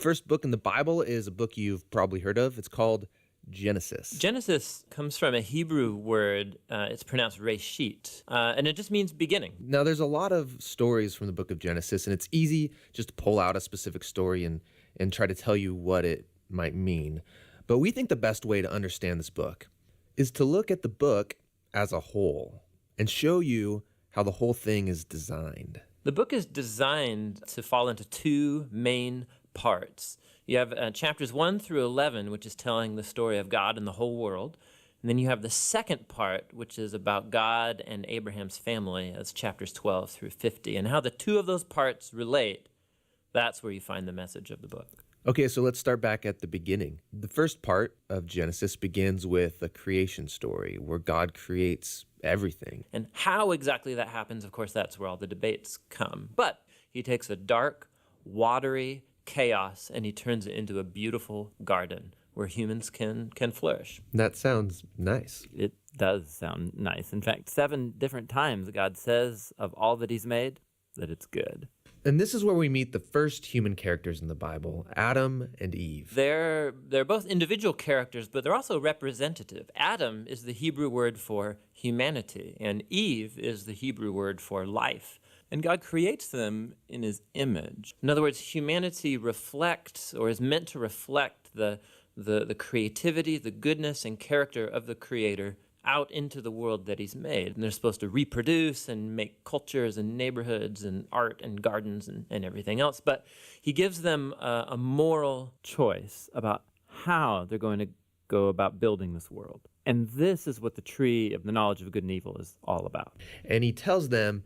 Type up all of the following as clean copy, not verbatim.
first book in the Bible is a book you've probably heard of. It's called Genesis. Genesis comes from a Hebrew word. It's pronounced reshit, and it just means beginning. Now, there's a lot of stories from the book of Genesis, and it's easy just to pull out a specific story and try to tell you what it might mean. But we think the best way to understand this book is to look at the book as a whole and show you how the whole thing is designed. The book is designed to fall into two main parts. You have chapters 1 through 11, which is telling the story of God and the whole world. And then you have the second part, which is about God and Abraham's family, as chapters 12 through 50. And how the two of those parts relate, that's where you find the message of the book. Okay, so let's start back at the beginning. The first part of Genesis begins with a creation story where God creates everything. And how exactly that happens, of course, that's where all the debates come. But he takes a dark, watery chaos and he turns it into a beautiful garden where humans can flourish. That sounds nice. It does sound nice. In fact, 7 different times God says of all that he's made that it's good. And this is where we meet the first human characters in the Bible, Adam and Eve. They're both individual characters, but they're also representative. Adam is the Hebrew word for humanity, and Eve is the Hebrew word for life. And God creates them in his image. In other words, humanity reflects, or is meant to reflect, the creativity, the goodness, and character of the Creator out into the world that he's made. And they're supposed to reproduce and make cultures and neighborhoods and art and gardens and everything else. But he gives them a moral choice about how they're going to go about building this world. And this is what the tree of the knowledge of good and evil is all about. And he tells them,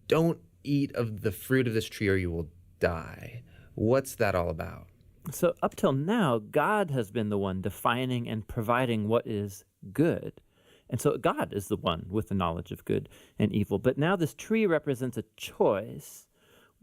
don't eat of the fruit of this tree or you will die. What's that all about? So up till now, God has been the one defining and providing what is good. And so God is the one with the knowledge of good and evil. But now this tree represents a choice.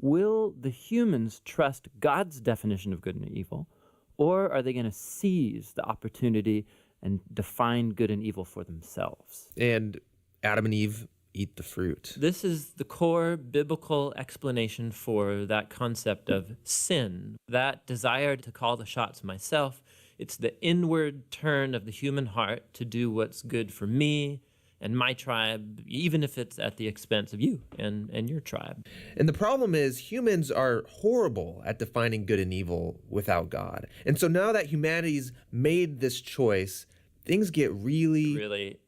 Will the humans trust God's definition of good and evil, or are they going to seize the opportunity and define good and evil for themselves? And Adam and Eve eat the fruit. This is the core biblical explanation for that concept of sin, that desire to call the shots myself. It's the inward turn of the human heart to do what's good for me and my tribe, even if it's at the expense of you and your tribe. And the problem is humans are horrible at defining good and evil without God. And so now that humanity's made this choice, things get really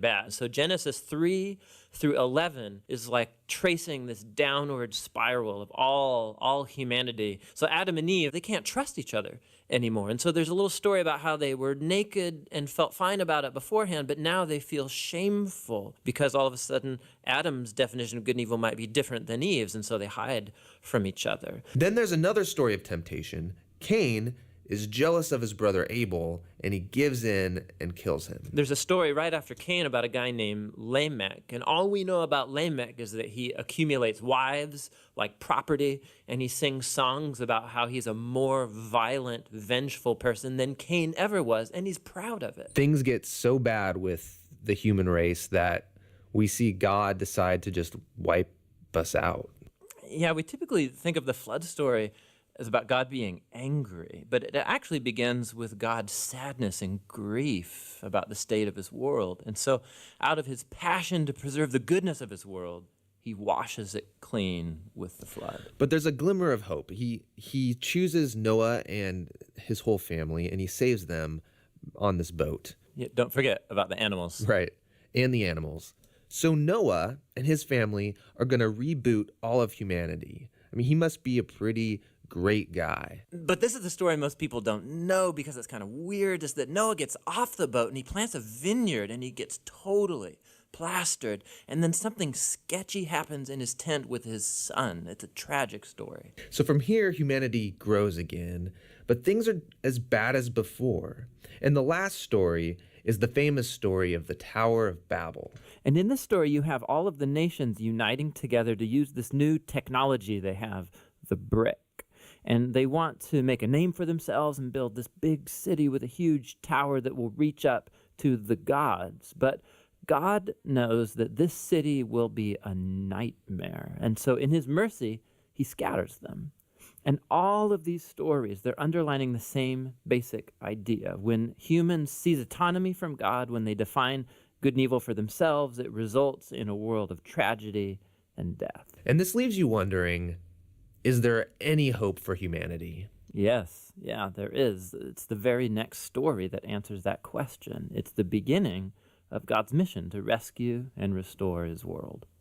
bad. So Genesis 3 through 11 is like tracing this downward spiral of all humanity. So Adam and Eve, they can't trust each other anymore. And so there's a little story about how they were naked and felt fine about it beforehand, but now they feel shameful because all of a sudden Adam's definition of good and evil might be different than Eve's, and so they hide from each other. Then there's another story of temptation. Cain is jealous of his brother Abel, and he gives in and kills him. There's a story right after Cain about a guy named Lamech, and all we know about Lamech is that he accumulates wives like property, and he sings songs about how he's a more violent, vengeful person than Cain ever was, and he's proud of it. Things get so bad with the human race that we see God decide to just wipe us out. Yeah, we typically think of the flood story is about God being angry, but it actually begins with God's sadness and grief about the state of his world. And so out of his passion to preserve the goodness of his world, he washes it clean with the flood. But there's a glimmer of hope. He chooses Noah and his whole family, and he saves them on this boat. Yeah, don't forget about the animals. Right, and the animals. So Noah and his family are going to reboot all of humanity. I mean, he must be a pretty great guy. But this is the story most people don't know because it's kind of weird, is that Noah gets off the boat and he plants a vineyard and he gets totally plastered. And then something sketchy happens in his tent with his son. It's a tragic story. So from here, humanity grows again, but things are as bad as before. And the last story is the famous story of the Tower of Babel. And in this story, you have all of the nations uniting together to use this new technology they have, the brick. And they want to make a name for themselves and build this big city with a huge tower that will reach up to the gods. But God knows that this city will be a nightmare. And so in his mercy, he scatters them. And all of these stories, they're underlining the same basic idea. When humans seize autonomy from God, when they define good and evil for themselves, it results in a world of tragedy and death. And this leaves you wondering, is there any hope for humanity? Yes, yeah, there is. It's the very next story that answers that question. It's the beginning of God's mission to rescue and restore his world.